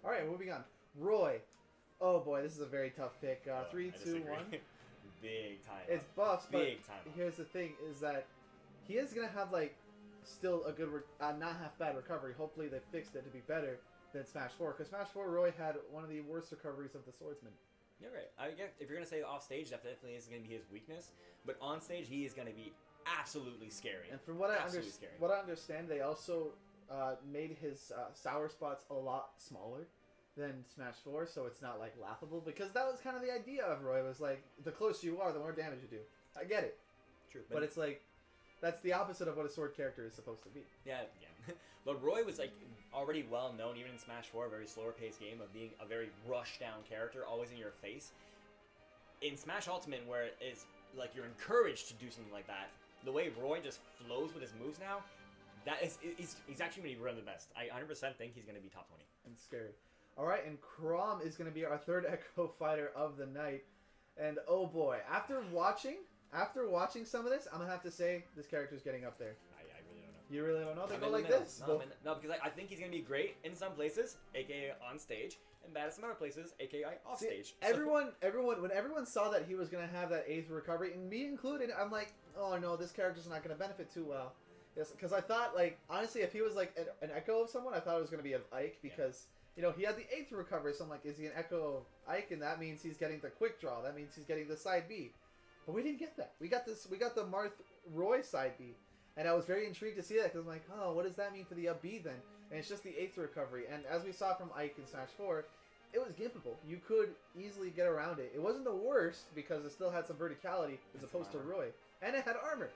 All right, moving on. Roy. Oh boy, this is a very tough pick. 3, 2, 1. Big time. It's buffs, but Big time. here's the thing: is that he is gonna have like still a good, not half bad recovery. Hopefully, they fixed it to be better than Smash 4, because Smash 4 Roy had one of the worst recoveries of the swordsman. You're right. I guess if you're gonna say off stage, that definitely is gonna be his weakness. But on stage, he is gonna be absolutely scary. And from what I understand, they also made his sour spots a lot smaller than Smash 4, so it's not like laughable, because that was kind of the idea of Roy, was like the closer you are, the more damage you do. I get it. True. But it's like that's the opposite of what a sword character is supposed to be. Yeah. But Roy was like already well known, even in Smash 4, a very slower paced game, of being a very rush down character, always in your face. In Smash Ultimate, where it's like you're encouraged to do something like that, the way Roy just flows with his moves now, that is he's actually going to be one of the best. I 100% think he's going to be top 20. And scary. All right, and Chrom is going to be our third Echo Fighter of the night. And oh boy, after watching some of this, I'm going to have to say this character's getting up there. I really don't know. You really don't know? They go like this? No, because I think he's going to be great in some places, aka on stage, and bad at some other places, aka off stage. When everyone saw that he was going to have that 8th recovery, and me included, I'm like, oh no, this character's not going to benefit too well. Yes, because I thought, like, honestly, if he was like an Echo of someone, I thought it was going to be an Ike, because... Yeah. You know, he had the 8th recovery, so I'm like, is he an Echo Ike? And that means he's getting the quick draw. That means he's getting the side B. But we didn't get that. We got the Marth Roy side B. And I was very intrigued to see that, because I'm like, oh, what does that mean for the up B then? And it's just the 8th recovery. And as we saw from Ike in Smash 4, it was gimpable. You could easily get around it. It wasn't the worst, because it still had some verticality, as opposed to Roy. And it had armor.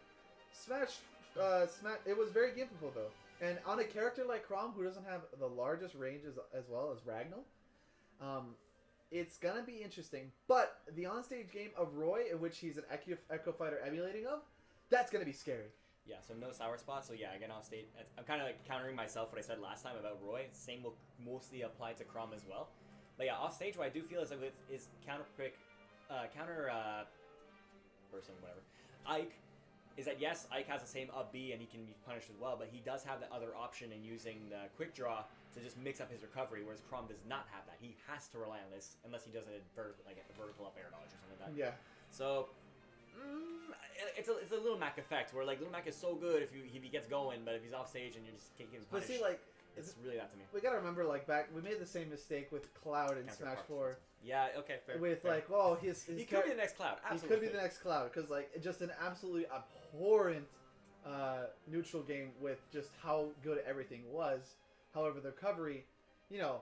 Smash, it was very gimpable, though. And on a character like Chrom, who doesn't have the largest range as well as Ragnall, it's going to be interesting. But the onstage game of Roy, in which he's an Echo Fighter emulating of, that's going to be scary. Yeah, so no sour spots. So yeah, again, off stage, I'm kind of like countering myself what I said last time about Roy. Same will mostly apply to Chrom as well. But yeah, off stage, what I do feel is like with his counter person, whatever, Ike, is that yes, Ike has the same up B and he can be punished as well, but he does have the other option in using the quick draw to just mix up his recovery, whereas Chrom does not have that. He has to rely on this unless he does a vertical up air dodge or something like that. Yeah. So it's a Little Mac effect where like Little Mac is so good if he gets going, but if he's off stage and you're just getting punished. But see, like, it's really that to me. We gotta remember, like, we made the same mistake with Cloud in Smash 4. Yeah, okay, fair. With, like, well, he could be the next Cloud, absolutely. He could be the next Cloud, because, like, just an absolutely abhorrent neutral game with just how good everything was. However, the recovery, you know,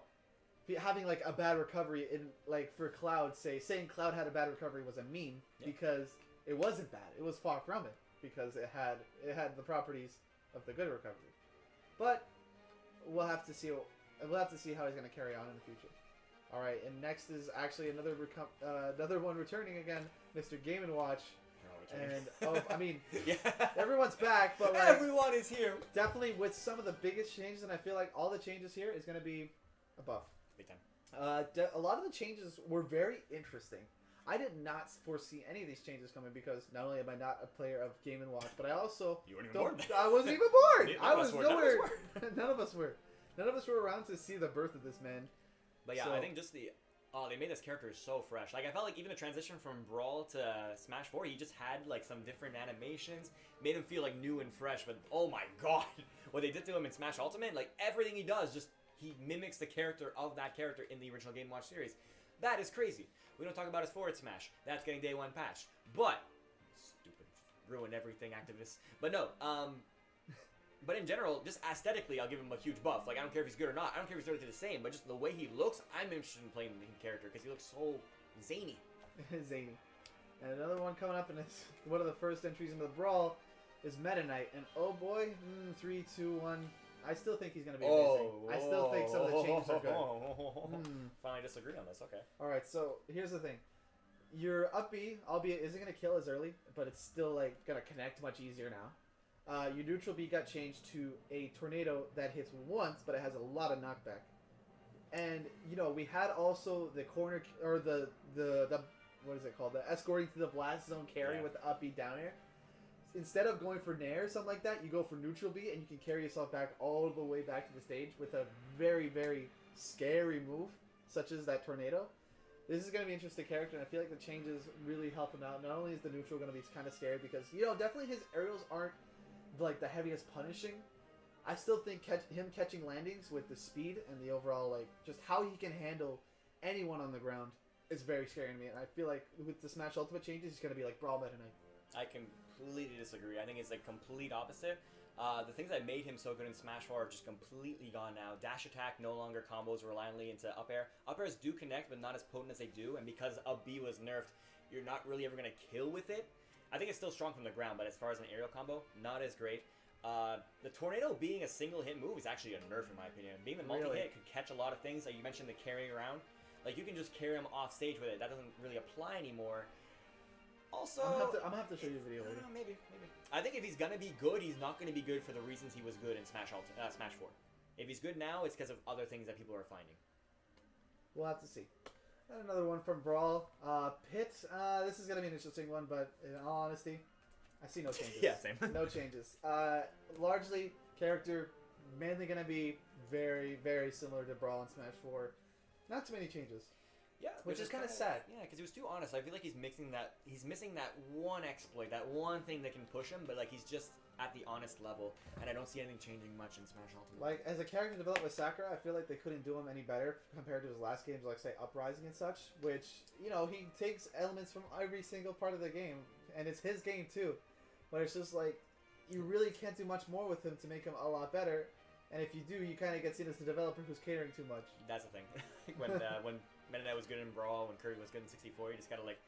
having, like, a bad recovery in, like, for Cloud, saying Cloud had a bad recovery was a meme, because it wasn't bad. It was far from it, because it had the properties of the good recovery. But we'll have to see how he's going to carry on in the future. All right, and next is actually another one returning again, Mr. Game & Watch. And everyone's back, but like, everyone is here. Definitely with some of the biggest changes, and I feel like all the changes here is going to be a buff. Big time. A lot of the changes were very interesting. I did not foresee any of these changes coming, because not only am I not a player of Game & Watch, but I also you weren't even born. I wasn't even born. I was nowhere. None of us were. None of us were around to see the birth of this man. But yeah, I think just they made this character so fresh. Like, I felt like even the transition from Brawl to Smash 4, he just had like some different animations, made him feel like new and fresh. But oh my god, what they did to him in Smash Ultimate, like everything he does, just he mimics the character of that character in the original Game & Watch series. That is crazy. We don't talk about his forward smash. That's getting day 1 patched. But stupid, ruin everything, activists. But no, but in general, just aesthetically, I'll give him a huge buff. Like, I don't care if he's good or not. I don't care if he's literally the same. But just the way he looks, I'm interested in playing the character because he looks so zany. Zany. And another one coming up, and it's one of the first entries into the Brawl, is Meta Knight. And oh boy, 3, 2, 1. I still think he's going to be amazing. I still think some of the changes are good. Finally disagree on this, okay. Alright, so here's the thing. Your up B, albeit isn't going to kill as early, but it's still like going to connect much easier now. Your neutral B got changed to a tornado that hits once, but it has a lot of knockback. And, you know, we had also the corner, or the what is it called? The escorting to the blast zone carry with the up B down air. Instead of going for Nair or something like that, you go for neutral B, and you can carry yourself back all the way back to the stage with a very, very scary move, such as that tornado. This is going to be an interesting character, and I feel like the changes really help him out. Not only is the neutral going to be kind of scary because, definitely his aerials aren't like the heaviest punishing. I still think him catching landings with the speed and the overall, like, just how he can handle anyone on the ground is very scary to me. And I feel like with the Smash Ultimate changes, he's going to be like Brawl Meta Knight. I completely disagree. I think it's like complete opposite. The things that made him so good in Smash 4 are just completely gone now. Dash attack no longer combos reliantly into up air. Up airs do connect, but not as potent as they do. And because up B was nerfed, you're not really ever going to kill with it. I think it's still strong from the ground, but as far as an aerial combo, not as great. The tornado being a single hit move is actually a nerf in my opinion. Being the multi-hit could catch a lot of things. Like you mentioned the carrying around. Like you can just carry him off stage with it. That doesn't really apply anymore. Also, I'm gonna have to show you a video later. Maybe. I think if he's gonna be good, he's not gonna be good for the reasons he was good in Smash 4. If he's good now, it's because of other things that people are finding. We'll have to see. And another one from Brawl. Pit. This is gonna be an interesting one, but in all honesty, I see no changes. Yeah, same. No changes. Largely, character mainly gonna be very, very similar to Brawl and Smash 4. Not too many changes. Yeah, which is kind of sad. Yeah, because he was too honest. I feel like he's missing that one exploit, that one thing that can push him, but like he's just at the honest level, and I don't see anything changing much in Smash Ultimate. Like as a character developed with Sakura, I feel like they couldn't do him any better compared to his last games, like say Uprising and such. Which he takes elements from every single part of the game, and it's his game too. But it's just like you really can't do much more with him to make him a lot better. And if you do, you kind of get seen as the developer who's catering too much. That's the thing. when Meta Knight was good in Brawl, when Kirby was good in 64, you just gotta like.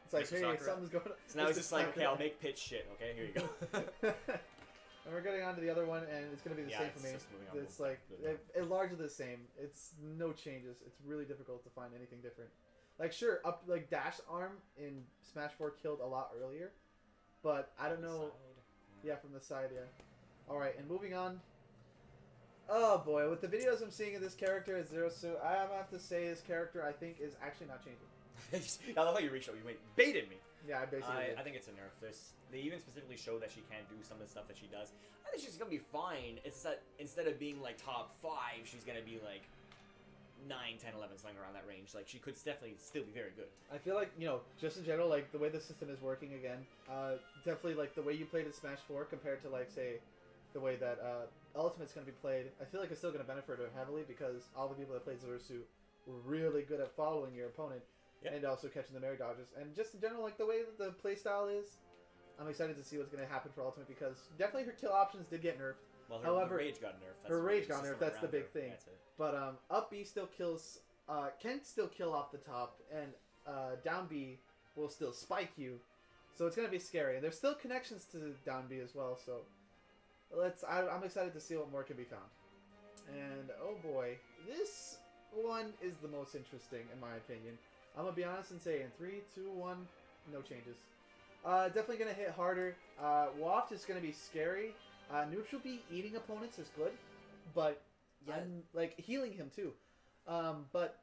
It's like, hey, something's going on. So now he's just like, okay, I'll make pitch shit. Okay, here you go. And we're getting on to the other one, and it's gonna be the same for me. It's like largely the same. It's no changes. It's really difficult to find anything different. Like sure, like dash arm in Smash 4 killed a lot earlier, but I don't know. Yeah, from the side, yeah. All right, and moving on. Oh boy, with the videos I'm seeing of this character at Zero Suit, I have to say this character I think is actually not changing. I love how you reached out. You baited me. Yeah, I basically. I think it's a nerf. They even specifically show that she can't do some of the stuff that she does. I think she's gonna be fine. It's that instead of being like top 5, she's gonna be like 9, 10, 11, something around that range. Like she could definitely still be very good. I feel like just in general, like the way the system is working again, definitely like the way you played in Smash 4 compared to like say the way that Ultimate's going to be played, I feel like it's still going to benefit her heavily because all the people that played Zero Suit were really good at following your opponent and also catching the Mary dodges. And just in general, like the way that the playstyle is, I'm excited to see what's going to happen for Ultimate because definitely her kill options did get nerfed. Well, however, rage got nerfed. Her rage got nerfed. That's the big thing. But up B still kills, can still kill off the top, and down B will still spike you. So it's going to be scary. And there's still connections to down B as well, so I'm excited to see what more can be found. And oh boy, this one is the most interesting in my opinion. I'm gonna be honest and say in 3, 2, 1, no changes. Definitely gonna hit harder. Waft is gonna be scary. Neutral B eating opponents is good, but I'm like healing him too. But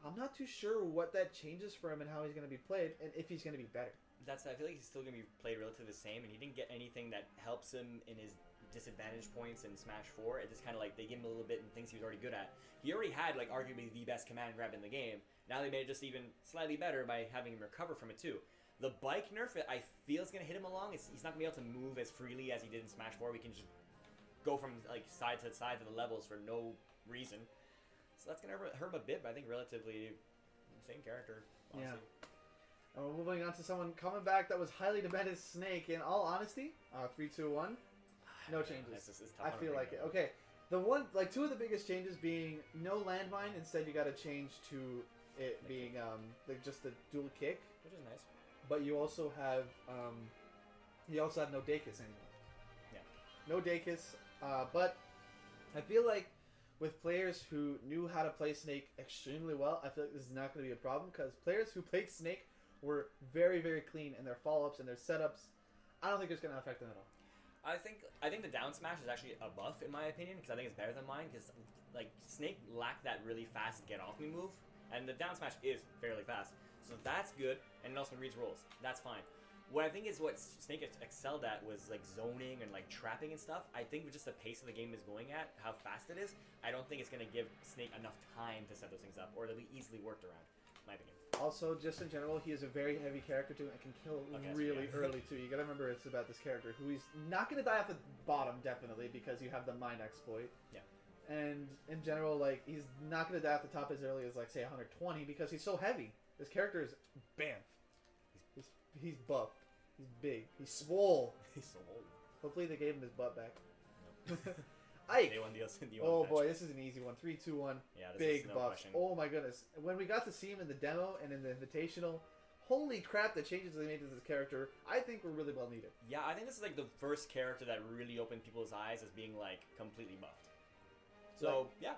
I'm not too sure what that changes for him and how he's gonna be played and if he's gonna be better. I feel like he's still gonna be played relatively the same, and he didn't get anything that helps him in his disadvantage points in Smash 4. It just kind of like they give him a little bit and things he was already good at. He already had like arguably the best command grab in the game. Now they made it just even slightly better by having him recover from it too. The bike nerf, I feel is gonna hit him along. He's not gonna be able to move as freely as he did in Smash 4. We can just go from like side to side to the levels for no reason. So that's gonna hurt him a bit, but I think relatively same character. Honestly. Yeah. We're moving on to someone coming back that was highly demanded, Snake. In all honesty, 3, 2, 1. No changes. It's I feel like it. Okay, two of the biggest changes being no landmine. Instead, you got to change to it being just a dual kick, which is nice. But you also have no Dacus anymore. Yeah, no Dacus. But I feel like with players who knew how to play Snake extremely well, I feel like this is not going to be a problem because players who played Snake were very, very clean in their follow-ups and their setups. I don't think it's going to affect them at all. I think the down smash is actually a buff in my opinion because I think it's better than mine because like Snake lacked that really fast get off me move and the down smash is fairly fast, so that's good and it also reads rolls. That's fine. What I think is what Snake excelled at was like zoning and like trapping and stuff. I think with just the pace of the game is going at, how fast it is, I don't think it's going to give Snake enough time to set those things up, or they'll be easily worked around, in my opinion. Also, just in general, he is a very heavy character too, and can kill really early too. You gotta remember it's about this character who he's not gonna die off the bottom, definitely, because you have the mine exploit. Yeah. And in general, like, he's not gonna die off the top as early as, like, say 120 because he's so heavy. This character is bam. He's buff. He's big. He's swole. He's so old. Hopefully they gave him his butt back. No. Ike. They won the oh boy, this is an easy one. 3, 2, 1. Yeah, this big is no buffs. question. Oh my goodness. When we got to see him in the demo and in the invitational, holy crap, the changes they made to this character, I think were really well needed. Yeah, I think this is like the first character that really opened people's eyes as being like completely buffed. So yeah,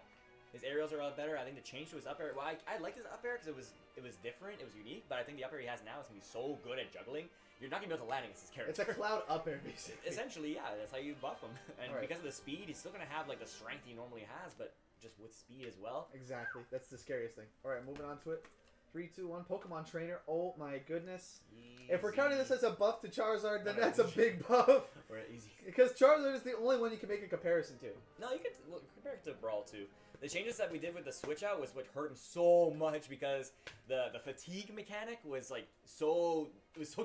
his aerials are a lot better. I think the change to his up air. Well, I liked his up air because it was different, it was unique. But I think the up air he has now is gonna be so good at juggling. You're not gonna be able to land against this character. It's a cloud up air, basically. Essentially, yeah, that's how you buff him. And right. because of the speed, he's still gonna have like the strength he normally has, but just with speed as well. Exactly. That's the scariest thing. All right, moving on to it. 3, 2, 1. Pokemon Trainer. Oh my goodness. Easy. If we're counting this as a buff to Charizard, then that's a big buff. Or easy. Because Charizard is the only one you can make a comparison to. No, you can compare it to Brawl too. The changes that we did with the switch out was what hurt him so much because the fatigue mechanic was like so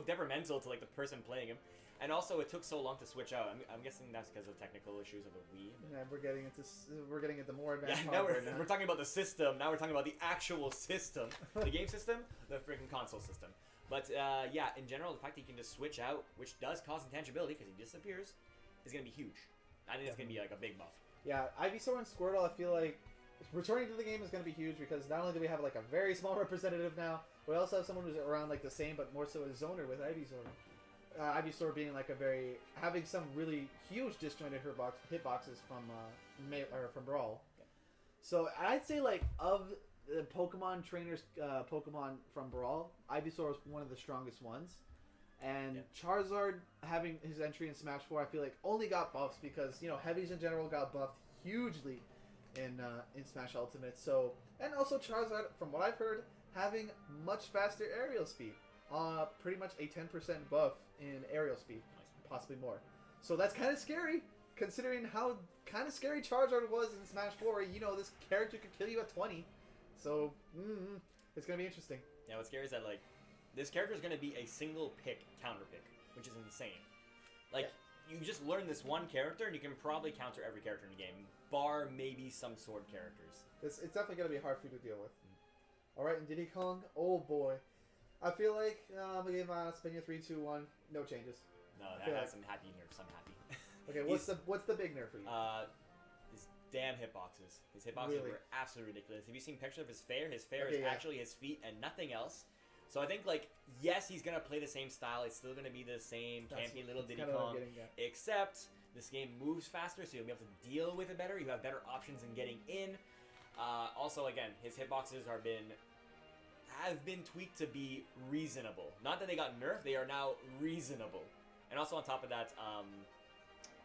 detrimental to like the person playing him, and also it took so long to switch out. I'm guessing that's because of technical issues of the Wii. Yeah, we're getting into more advanced. Yeah, now we're talking about the system. Now we're talking about the actual system, the game system, the freaking console system. But yeah, in general, the fact that you can just switch out, which does cause intangibility because he disappears, is gonna be huge. I think it's gonna be like a big buff. Yeah, Ivysaur and Squirtle, I feel like returning to the game is going to be huge because not only do we have like a very small representative now, we also have someone who's around like the same but more so a zoner with Ivysaur. Ivysaur being like having some really huge disjointed hitboxes from Brawl. Yeah. So I'd say like of the Pokemon trainers, Pokemon from Brawl, Ivysaur is one of the strongest ones. And Charizard having his entry in Smash 4, I feel like only got buffs because, you know, heavies in general got buffed hugely in Smash Ultimate. So, and also Charizard, from what I've heard, having much faster aerial speed. Pretty much a 10% buff in aerial speed, possibly more. So that's kind of scary, considering how kind of scary Charizard was in Smash 4. You know, this character could kill you at 20. So, it's going to be interesting. Yeah, what's scary is that, like, this character is going to be a single pick counter pick, which is insane. Like, you just learn this one character, and you can probably counter every character in the game, bar maybe some sword characters. It's definitely going to be hard for you to deal with. Alright, and Diddy Kong, oh boy. I feel like, I'm going to give Spin 3, 2, 1, no changes. No, that has some happy nerfs, I'm happy. Okay, what's the big nerf for you? His damn hitboxes. His hitboxes were absolutely ridiculous. Have you seen pictures of his fair? His fair is actually his feet and nothing else. So I think, like, yes, he's going to play the same style. It's still going to be the same campy little Diddy Kong. Except this game moves faster, so you'll be able to deal with it better. You have better options in getting in. Also, again, his hitboxes have been tweaked to be reasonable. Not that they got nerfed, they are now reasonable. And also on top of that,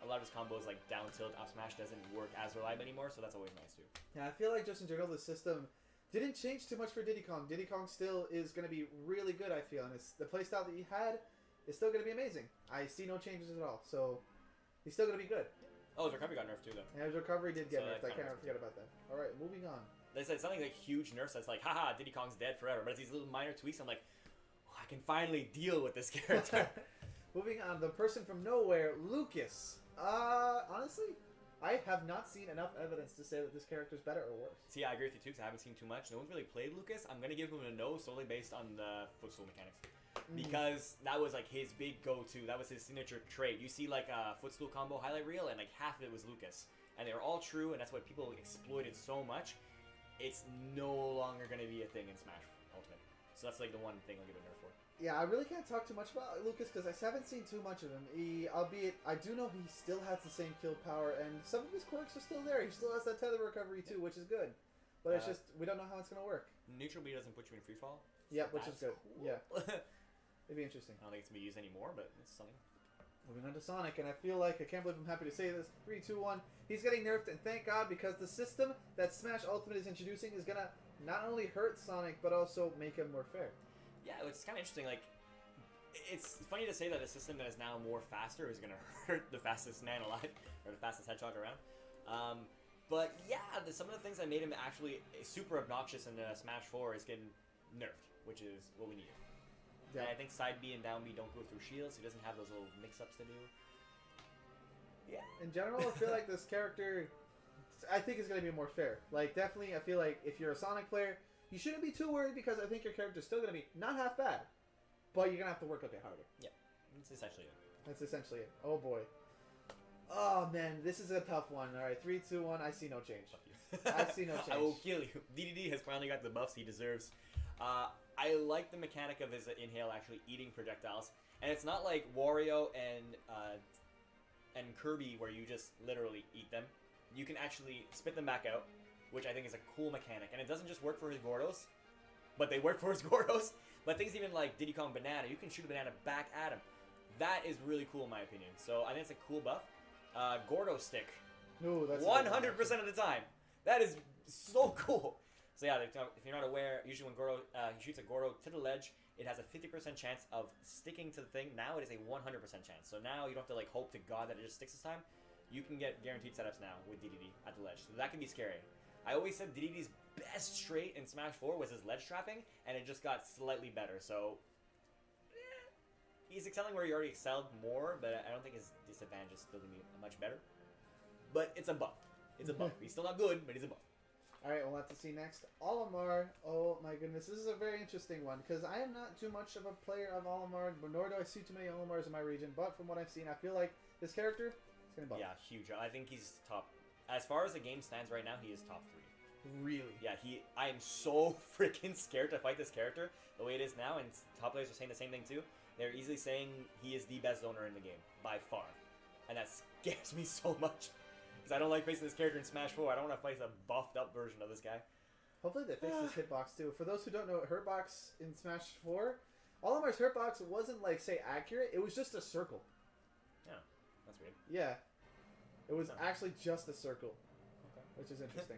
a lot of his combos, like down tilt, up smash, doesn't work as reliable anymore, so that's always nice too. Yeah, I feel like just in general, the system didn't change too much for Diddy Kong. Diddy Kong still is going to be really good, I feel, and the playstyle that he had is still going to be amazing. I see no changes at all, so he's still going to be good. Oh, his recovery got nerfed too, though. Yeah, his recovery did get nerfed. I can't forget about that. All right, moving on. They said something like huge nerfs that's like, haha, Diddy Kong's dead forever. But it's these little minor tweaks. I'm like, oh, I can finally deal with this character. Moving on, the person from nowhere, Lucas. Honestly, I have not seen enough evidence to say that this character is better or worse. See, I agree with you too, because I haven't seen too much. No one's really played Lucas. I'm going to give him a no solely based on the footstool mechanics. Because that was like his big go-to. That was his signature trait. You see like a footstool combo highlight reel, and like half of it was Lucas. And they were all true, and that's why people exploited so much. It's no longer going to be a thing in Smash Ultimate. So that's like the one thing I'll give it nerf for. Yeah, I really can't talk too much about Lucas because I haven't seen too much of him. Albeit, I do know he still has the same kill power, and some of his quirks are still there. He still has that tether recovery too, which is good. But it's just, we don't know how it's going to work. Neutral B doesn't put you in free fall. Yep, which is good. Cool. Yeah. It'd be interesting. I don't think it's going to be used anymore, but it's something. Moving on to Sonic, and I feel like, I can't believe I'm happy to say this, 3, 2, 1, he's getting nerfed, and thank God, because the system that Smash Ultimate is introducing is gonna not only hurt Sonic, but also make him more fair. Yeah, it's kind of interesting, like, it's funny to say that a system that is now more faster is going to hurt the fastest man alive, or the fastest hedgehog around. But yeah, some of the things that made him actually super obnoxious in Smash 4 is getting nerfed, which is what we need. Yeah. And I think side B and down B don't go through shields, so he doesn't have those little mix-ups to do. Yeah. In general, I feel like this character, I think is going to be more fair. Like, definitely, I feel like if you're a Sonic player, you shouldn't be too worried because I think your character's still going to be not half bad, but you're going to have to work a bit harder. Yeah, that's essentially it. That's essentially it. Oh boy. Oh man, this is a tough one. All right, 3, 2, 1. I see no change. Fuck you. I see no change. I will kill you. DDD has finally got the buffs he deserves. I like the mechanic of his inhale actually eating projectiles, and it's not like Wario and Kirby where you just literally eat them. You can actually spit them back out, which I think is a cool mechanic, and it doesn't just work for his Gordos, but they work for his Gordos. But things even like Diddy Kong Banana, you can shoot a banana back at him. That is really cool in my opinion. So I think it's a cool buff. Gordo stick. Ooh, that's 100% of the time. That is so cool. So yeah, if you're not aware, usually when Gordo he shoots a Gordo to the ledge, it has a 50% chance of sticking to the thing. Now it is a 100% chance. So now you don't have to like hope to God that it just sticks this time. You can get guaranteed setups now with DDD at the ledge. So that can be scary. I always said DDD's best trait in Smash 4 was his ledge trapping, and it just got slightly better. So he's excelling where he already excelled more, but I don't think his disadvantage is still going to be much better. But it's a buff. It's a buff. He's still not good, but he's a buff. Alright, we'll have to see next. Olimar. Oh my goodness, this is a very interesting one, because I am not too much of a player of Olimar, nor do I see too many Olimars in my region, but from what I've seen, I feel like this character is going to buff. Yeah, huge. I think he's top. As far as the game stands right now, he is top 3. Really? Yeah, I am so freaking scared to fight this character the way it is now, and top players are saying the same thing too. They're easily saying he is the best zoner in the game, by far. And that scares me so much. Because I don't like facing this character in Smash 4. I don't want to face a buffed up version of this guy. Hopefully they fix this hitbox too. For those who don't know, hitbox in Smash 4, Olimar's hitbox wasn't like, say, accurate. It was just a circle. Yeah, that's weird. Yeah. It was actually just a circle. Okay. Which is interesting.